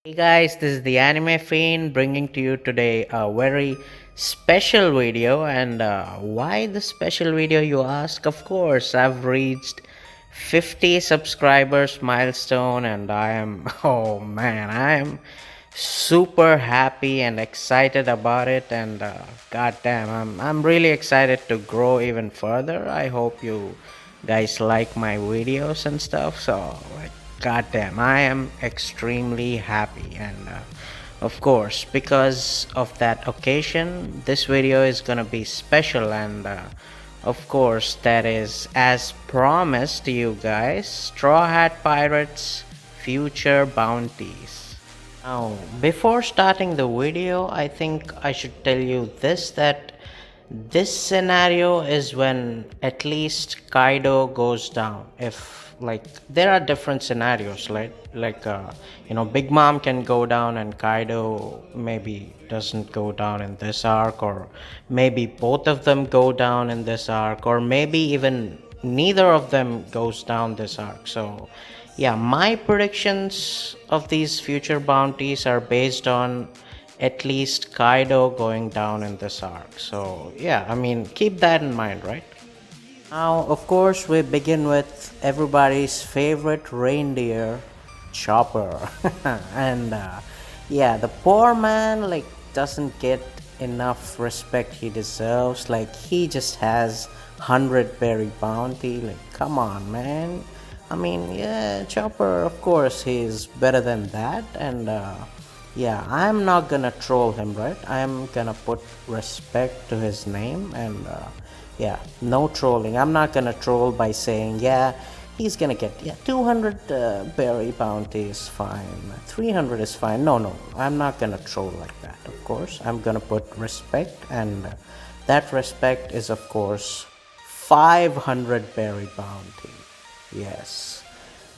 Hey guys, this is the Anime Fiend bringing to you today a very special video. And why the special video, you ask? Of course, I've reached 50 subscribers milestone, and I am oh man, I am super happy and excited about it. And goddamn, I'm really excited to grow even further. I hope you guys like my videos and stuff. So like, goddamn, I am extremely happy. And of course, because of that occasion, this video is gonna be special. And of course, that is as promised to you guys, Straw Hat Pirates future bounties. Now, before starting the video, I think I should tell you this, that this scenario is when at least Kaido goes down. If like there are different scenarios, right? Big Mom can go down and Kaido maybe doesn't go down in this arc, or maybe both of them go down in this arc, or maybe even neither of them goes down this arc. So yeah, my predictions of these future bounties are based on at least Kaido going down in this arc. So yeah, I mean, keep that in mind, right? Now, of course, we begin with everybody's favorite reindeer, Chopper. And yeah, the poor man like doesn't get enough respect he deserves. Like, he just has 100 berry bounty. Like, come on, man. I mean, yeah, Chopper, of course, he's better than that. And yeah, I'm not gonna troll him, right? I'm gonna put respect to his name. And yeah, no trolling. I'm not gonna troll by saying, yeah, he's gonna get, yeah, 200 berry bounty is fine, 300 is fine. No, I'm not gonna troll like that. Of course, I'm gonna put respect. And that respect is, of course, 500 berry bounty. Yes,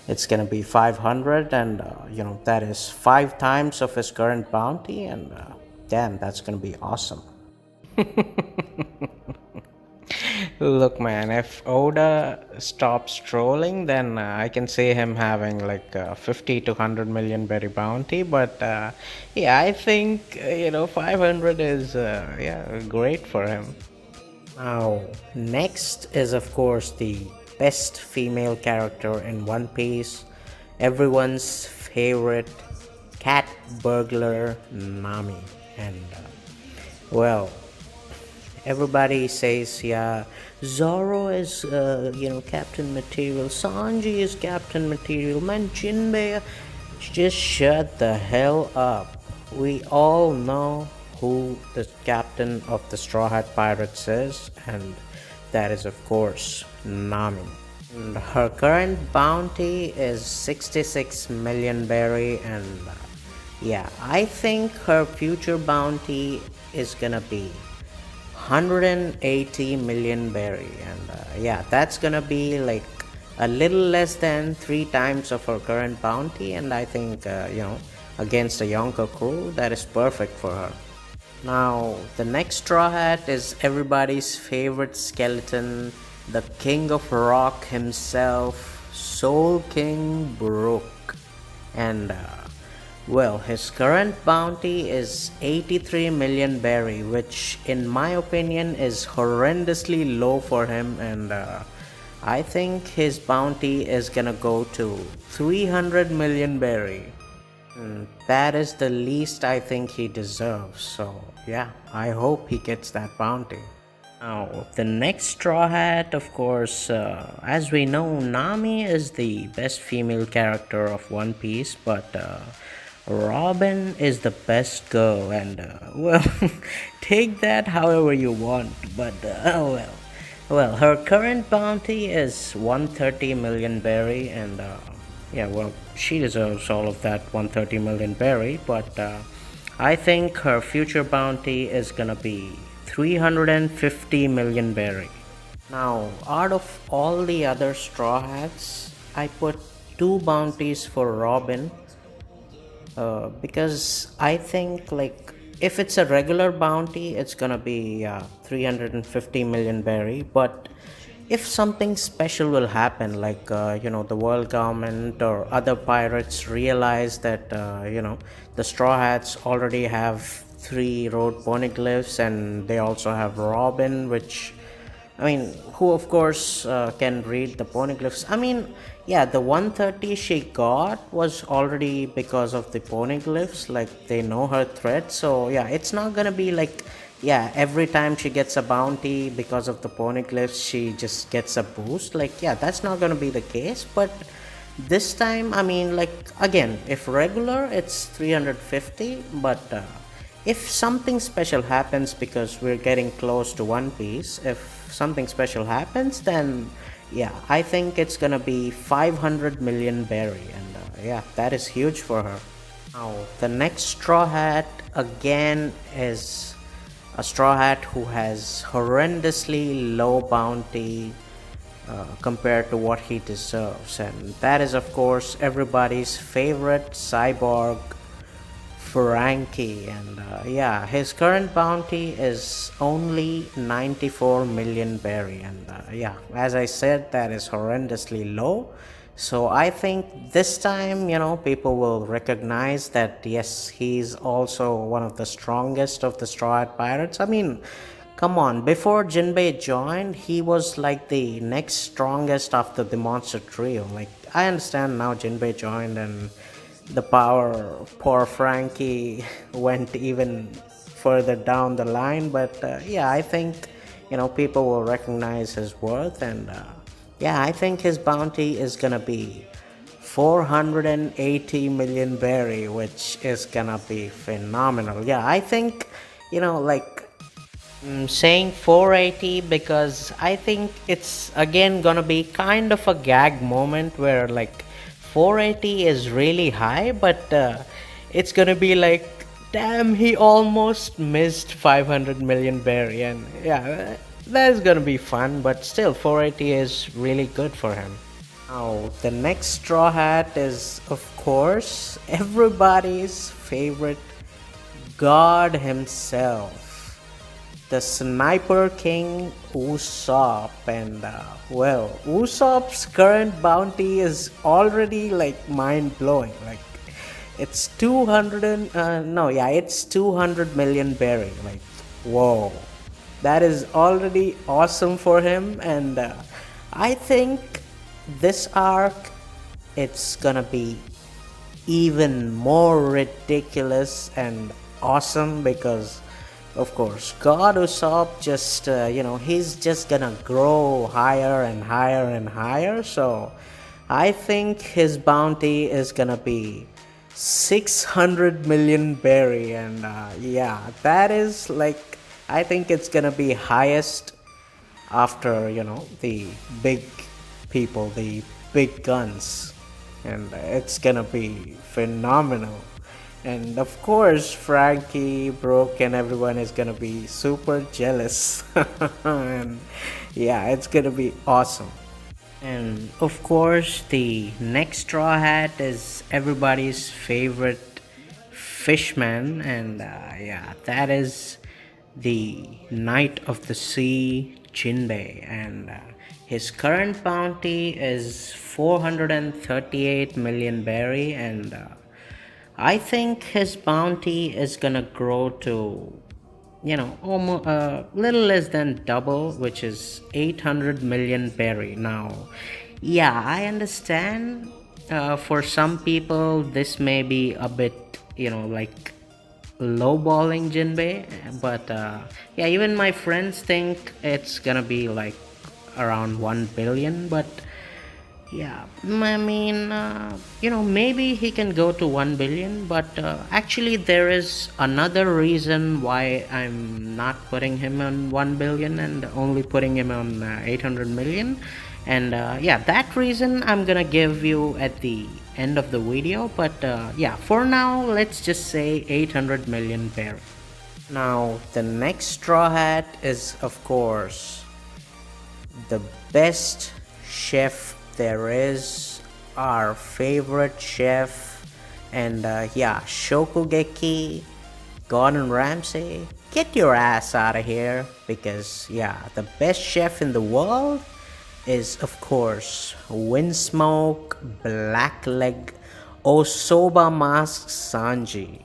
it's gonna be 500. And that is 5 times of his current bounty. And damn, that's gonna be awesome. Look, man, if Oda stops trolling, then I can see him having like 50 to 100 million berry bounty. But yeah, I think 500 is yeah, great for him. Now, next is of course the best female character in One Piece, everyone's favorite cat burglar, Nami. And well, everybody says, yeah, Zoro is, captain material. Sanji is captain material. Man, Jinbe, just shut the hell up. We all know who the captain of the Straw Hat Pirates is, and that is, of course, Nami. And her current bounty is 66 million berry. And yeah, I think her future bounty is gonna be 180 million berry. And yeah, that's gonna be like a little less than 3 times of her current bounty. And I think against a Yonko crew, that is perfect for her. Now, the next Straw Hat is everybody's favorite skeleton, the king of rock himself, Soul King Brook. And well, his current bounty is 83 million berry, which in my opinion is horrendously low for him. And I think his bounty is gonna go to 300 million berry. That is the least I think he deserves. So yeah, I hope he gets that bounty. Now, the next Straw Hat, of course, as we know, Nami is the best female character of One Piece, but Robin is the best girl. And well, take that however you want. But well, her current bounty is 130 million berry. And yeah, well, she deserves all of that 130 million berry. But I think her future bounty is gonna be 350 million berry. Now, out of all the other Straw Hats, I put 2 bounties for Robin, because I think, like, if it's a regular bounty, it's gonna be 350 million berry. But if something special will happen, like the world government or other pirates realize that the Straw Hats already have three road poneglyphs, and they also have Robin, which I mean, who of course can read the poneglyphs. I mean, yeah, the 130 she got was already because of the poneglyphs, like they know her threat. So yeah, it's not gonna be like, yeah, every time she gets a bounty because of the poneglyphs, she just gets a boost. Like, yeah, that's not gonna be the case. But this time, I mean, like, again, if regular, it's 350, but if something special happens, because we're getting close to One Piece, if something special happens, then yeah, I think it's gonna be 500 million berry, and yeah, that is huge for her. Now, the next Straw Hat again is a Straw Hat who has horrendously low bounty compared to what he deserves, and that is, of course, everybody's favorite cyborg, Franky. And yeah, his current bounty is only 94 million berry, and yeah, as I said, that is horrendously low. So I think this time, people will recognize that yes, he's also one of the strongest of the Straw Hat Pirates. I mean, come on, before Jinbe joined, he was like the next strongest after the Monster Trio. Like, I understand now Jinbe joined and the power, poor Franky went even further down the line, but yeah, I think people will recognize his worth, and yeah, I think his bounty is gonna be 480 million berry, which is gonna be phenomenal. Yeah, I think like, saying 480 because I think it's again gonna be kind of a gag moment where like 480 is really high, but it's gonna be like, damn, he almost missed 500 million berry, and yeah, that's gonna be fun, but still 480 is really good for him. Now, the next Straw Hat is, of course, everybody's favorite God himself, the Sniper King Usopp. And well, Usopp's current bounty is already like mind blowing. Like, it's 200 and no, yeah, it's 200 million berry. Like, whoa, that is already awesome for him. And I think this arc, it's gonna be even more ridiculous and awesome, because of course God Usopp just he's just gonna grow higher and higher and higher. So I think his bounty is gonna be 600 million berry, and yeah, that is like, I think it's gonna be highest after the big people, the big guns, and it's gonna be phenomenal. And of course, Franky, Brook, and everyone is gonna be super jealous. And yeah, it's gonna be awesome. And of course, the next Straw Hat is everybody's favorite fishman, and yeah, that is the Knight of the Sea, Jinbe, and his current bounty is 438 million berry, and I think his bounty is gonna grow to almost a little less than double, which is 800 million berry. Now, yeah, I understand for some people this may be a bit like lowballing Jinbe, but yeah, even my friends think it's gonna be like around 1 billion. But yeah, I mean, maybe he can go to 1 billion, but actually, there is another reason why I'm not putting him on 1 billion and only putting him on 800 million. And yeah, that reason I'm gonna give you at the end of the video. But yeah, for now, let's just say 800 million berry. Now, the next Straw Hat is, of course, the best chef there is, our favorite chef, and yeah, Shokugeki, Gordon Ramsay, get your ass out of here, because yeah, the best chef in the world, is, of course, Vinsmoke Blackleg Osoba Mask Sanji.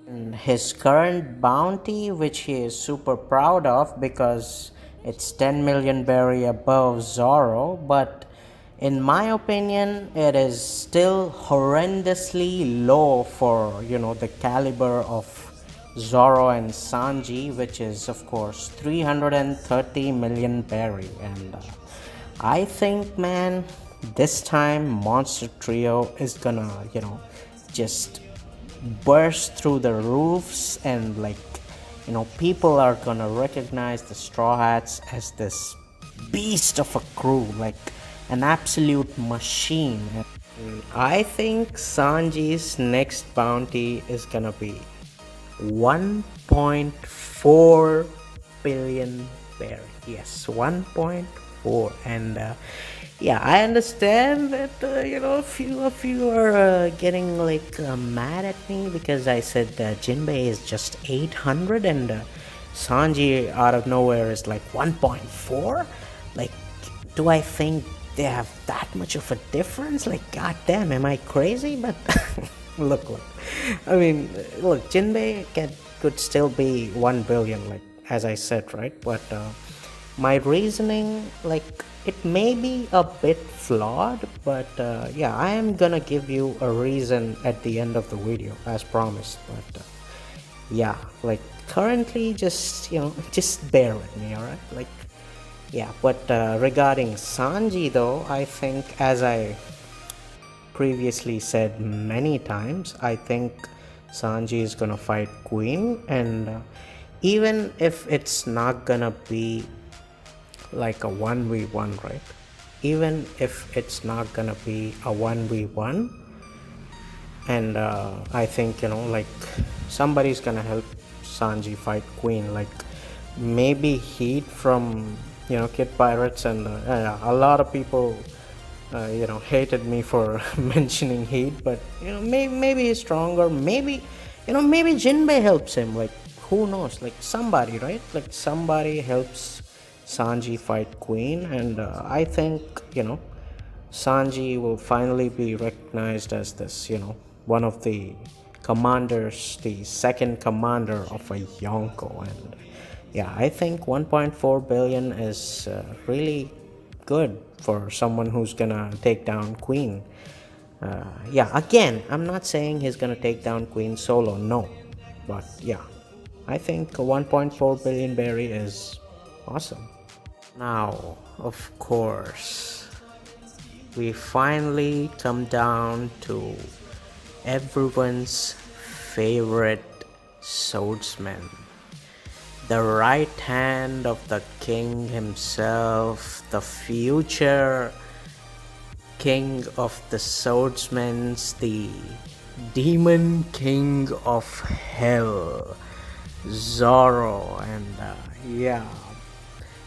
And his current bounty, which he is super proud of because it's 10 million berry above Zoro, but in my opinion, it is still horrendously low for, the caliber of Zoro and Sanji, which is, of course, 330 million berry. And I think, man, this time Monster Trio is gonna, just burst through the roofs, and people are gonna recognize the Straw Hats as this beast of a crew, like an absolute machine. I think Sanji's next bounty is gonna be 1.4 billion bear. Yes, 1.4. And yeah, I understand that a few of you are getting mad at me because I said Jinbe is just 800 and Sanji out of nowhere is like 1.4. Like, do I think they have that much of a difference? Like, goddamn, am I crazy? But look, I mean, look, Jinbe could still be 1 billion, like as I said, right? But my reasoning, it may be a bit flawed, but yeah, I am gonna give you a reason at the end of the video as promised. But yeah, currently, just bear with me, all right? Yeah, but regarding Sanji though, I think, as I previously said many times, I think Sanji is gonna fight Queen. And even if it's not gonna be like a 1v1, right? Even if it's not gonna be a 1v1, and I think, somebody's gonna help Sanji fight Queen, like maybe Heat from, Kid Pirates. And a lot of people hated me for mentioning Heat, but maybe he's stronger. Maybe Jinbei helps him. Like, who knows? Like, somebody, right? Like, somebody helps Sanji fight Queen. And I think, Sanji will finally be recognized as this, one of the commanders, the second commander of a Yonko. And yeah, I think 1.4 billion is really good for someone who's gonna take down Queen. Yeah, again, I'm not saying he's gonna take down Queen solo, no. But yeah, I think 1.4 billion berry is awesome. Now, of course, we finally come down to everyone's favorite swordsman, the right hand of the king himself, the future king of the swordsmen, the demon king of hell, Zoro. And yeah,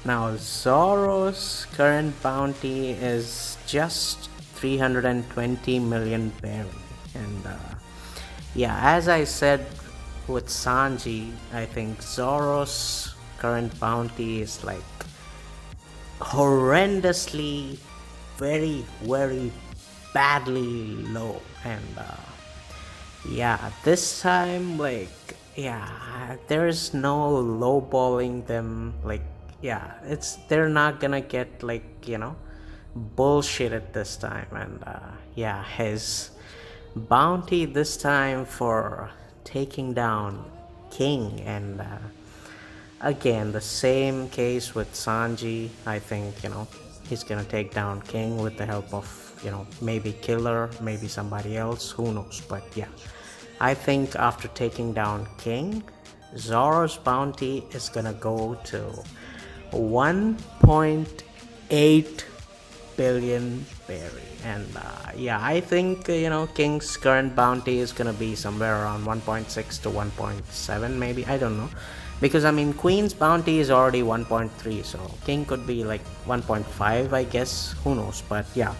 now Zoro's current bounty is just 320 million berry. And yeah, as I said with Sanji, I think Zoro's current bounty is like horrendously, very, very badly low. And yeah, this time, yeah, there's no lowballing them. Yeah, they're not gonna get bullshit at this time. And yeah, his bounty this time for taking down King. And again, the same case with Sanji. I think he's gonna take down King with the help of maybe Killer, maybe somebody else, who knows. But yeah, I think after taking down King, Zoro's bounty is gonna go to 1.8 billion berry. And yeah, I think King's current bounty is gonna be somewhere around 1.6 to 1.7, maybe, I don't know, because I mean Queen's bounty is already 1.3, so King could be like 1.5, I guess, who knows. But yeah,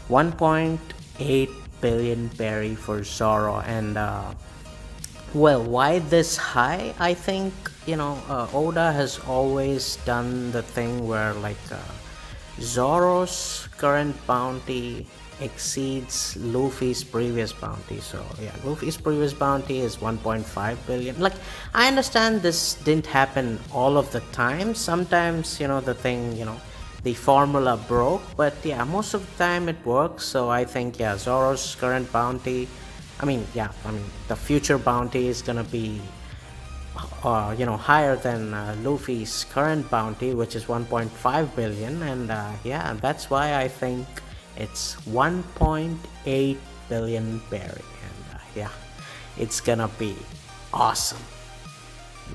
1.8 billion berry for Zoro. And well, why this high? I think Oda has always done the thing where Zoro's current bounty exceeds Luffy's previous bounty. So yeah, Luffy's previous bounty is 1.5 billion. Like, I understand this didn't happen all of the time. Sometimes, the thing, the formula broke, but yeah, most of the time it works. So I think, yeah, Zoro's current bounty, the future bounty is gonna be higher than Luffy's current bounty, which is 1.5 billion, and yeah, that's why I think it's 1.8 billion berry, and yeah, it's gonna be awesome.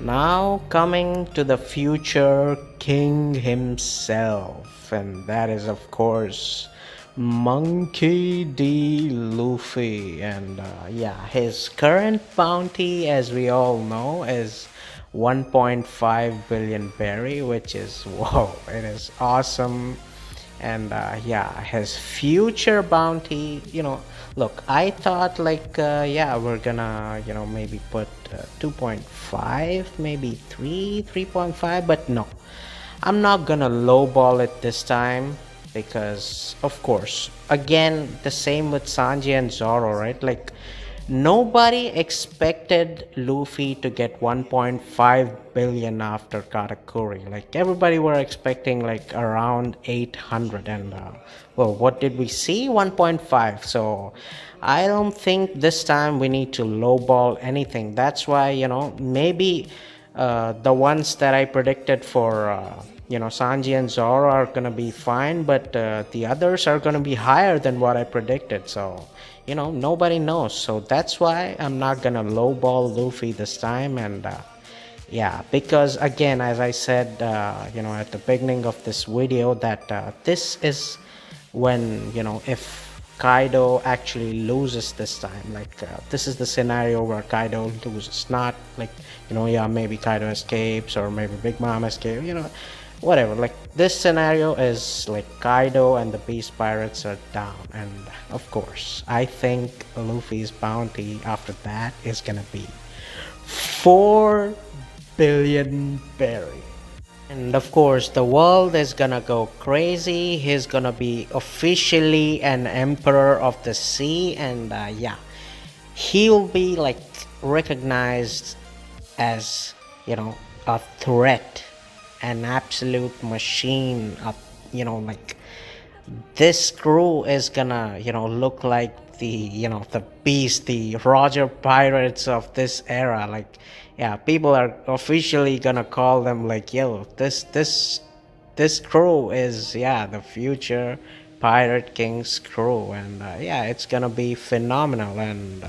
Now coming to the future king himself, and that is of course Monkey D. Luffy. And yeah, his current bounty, as we all know, is 1.5 billion berry, which is whoa, it is awesome. And yeah, his future bounty, look, I thought like yeah, we're gonna maybe put 2.5, maybe 3.5, but no, I'm not gonna lowball it this time, because of course, again, the same with Sanji and Zoro, right? Like, nobody expected Luffy to get 1.5 billion after Katakuri. Like, everybody were expecting like around 800, and well, what did we see? 1.5. So I don't think this time we need to lowball anything. That's why, maybe the ones that I predicted for Sanji and Zoro are gonna be fine, but the others are gonna be higher than what I predicted. So nobody knows. So that's why I'm not gonna lowball Luffy this time. And yeah, because again, as I said at the beginning of this video, that this is when if Kaido actually loses this time, like this is the scenario where Kaido loses, not like yeah, maybe Kaido escapes, or maybe Big Mom escapes, whatever. Like, this scenario is like Kaido and the Beast Pirates are down, and of course I think Luffy's bounty after that is gonna be 4 billion berry. And of course, the world is gonna go crazy. He's gonna be officially an emperor of the sea, and yeah, he'll be like recognized as a threat, an absolute machine. Like, this crew is gonna look like the beast, the Roger Pirates of this era. Like, yeah, people are officially gonna call them like, yo, this crew is, yeah, the future Pirate King's crew. And yeah, it's gonna be phenomenal. And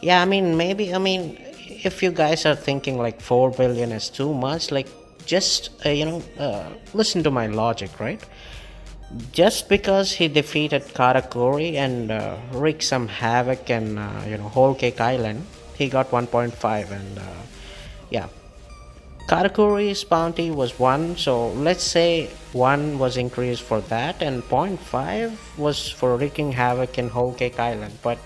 yeah, maybe if you guys are thinking like 4 billion is too much, like, just listen to my logic, right? Just because he defeated Karakuri and wreaked some havoc in Whole Cake Island, he got 1.5. And yeah, Karakuri's bounty was 1, so let's say 1 was increased for that, and point 0.5 was for wreaking havoc in Whole Cake Island. But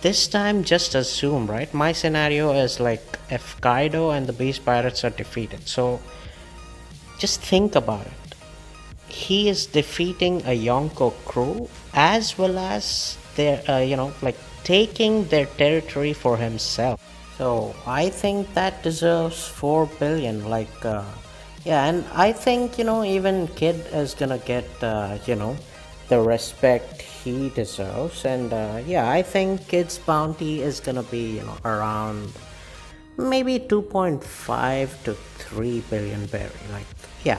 this time, just assume, right? My scenario is like if Kaido and the Beast Pirates are defeated, so just think about it. He is defeating a Yonko crew, as well as their like taking their territory for himself. So I think that deserves 4 billion. Like yeah, and I think even Kid is gonna get the respect he deserves. And yeah, I think Kid's bounty is gonna be around maybe 2.5 to 3 billion berry. Like, yeah,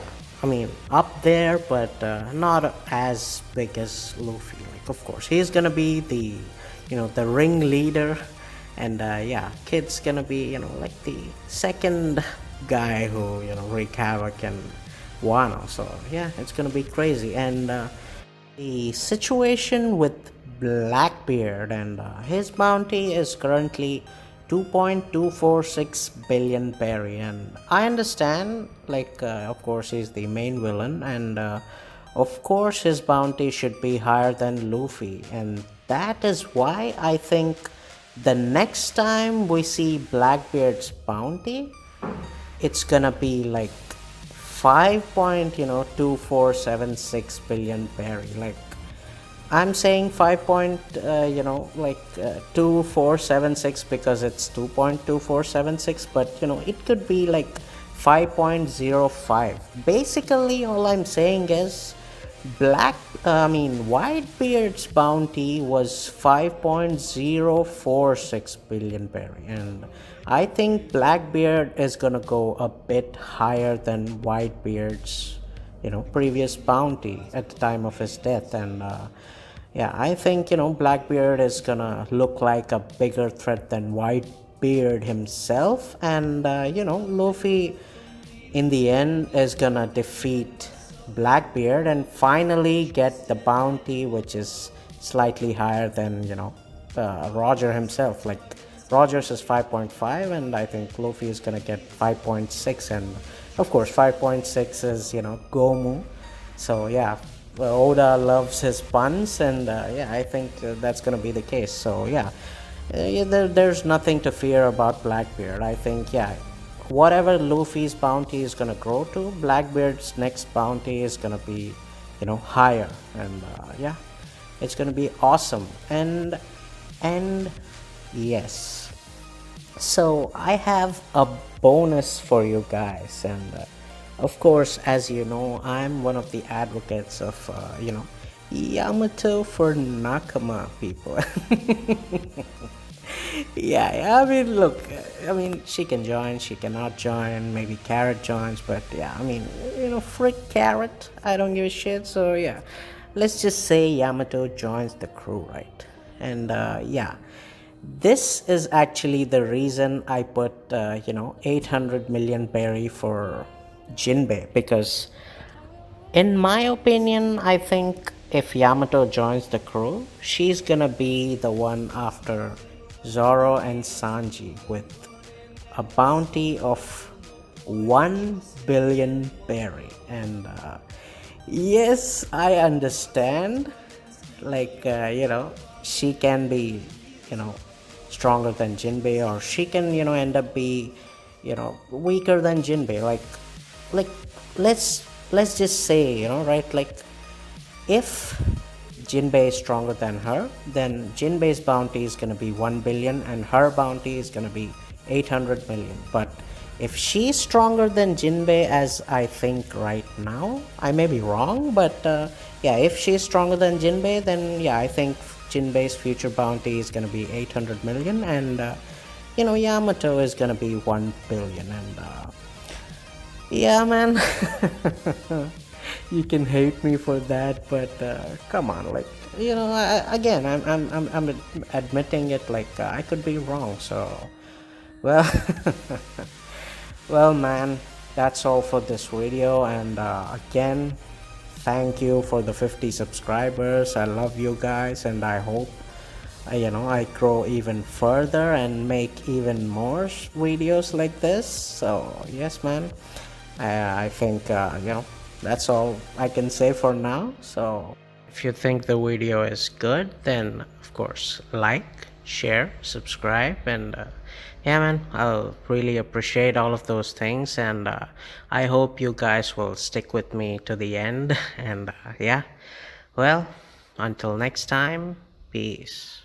up there, but not as big as Luffy. Like, of course, he's gonna be the ringleader, and yeah, Kid's gonna be like the second guy who wreak havoc in Wano. So yeah, it's gonna be crazy. And the situation with Blackbeard, and his bounty is currently 2.246 billion berry. And I understand, like of course he's the main villain, and of course his bounty should be higher than Luffy, and that is why I think the next time we see Blackbeard's bounty, it's gonna be like 5.2476 billion berry. Like, I'm saying 2476 because it's 2.2476, but it could be like 5.05. Basically, all I'm saying is Whitebeard's bounty was 5.046 billion berry, and I think Blackbeard is gonna go a bit higher than Whitebeard's previous bounty at the time of his death. And yeah, I think Blackbeard is gonna look like a bigger threat than Whitebeard himself. And Luffy in the end is gonna defeat Blackbeard and finally get the bounty, which is slightly higher than Roger himself. Like, Rogers is 5.5, and I think Luffy is gonna get 5.6, and of course 5.6 is Gomu. So yeah, Oda loves his puns, and yeah, I think that's gonna be the case. So yeah, there's nothing to fear about Blackbeard. I think, yeah, whatever Luffy's bounty is gonna grow to, Blackbeard's next bounty is gonna be higher. And yeah, it's gonna be awesome. And yes, so I have a bonus for you guys. And of course, as you know, I'm one of the advocates of Yamato for Nakama, people. Yeah, I mean, look, I mean, she can join, she cannot join, maybe Carrot joins, but yeah, I mean, frick Carrot, I don't give a shit. So yeah, let's just say Yamato joins the crew, right? And yeah, this is actually the reason I put 800 million berry for Jinbe, because in my opinion, I think if Yamato joins the crew, she's gonna be the one after Zoro and Sanji with a bounty of 1 billion berry. And yes, I understand, like, she can be stronger than Jinbe, or she can end up be weaker than Jinbe. Like let's just say, right, like, if Jinbei is stronger than her, then Jinbei's bounty is going to be 1 billion and her bounty is going to be 800 million. But if she's stronger than Jinbei, as I think right now, I may be wrong, but yeah, if she's stronger than Jinbei, then yeah, I think Jinbei's future bounty is going to be 800 million, and Yamato is going to be 1 billion. And yeah, man. You can hate me for that, but come on, like, again, I'm admitting it, like, I could be wrong. So well, well, man, that's all for this video. And again, thank you for the 50 subscribers. I love you guys, and I hope I grow even further and make even more videos like this. So yes, man, I think that's all I can say for now. So if you think the video is good, then of course like, share, subscribe, and yeah, man, I'll really appreciate all of those things. And I hope you guys will stick with me to the end. And yeah, well, until next time, peace.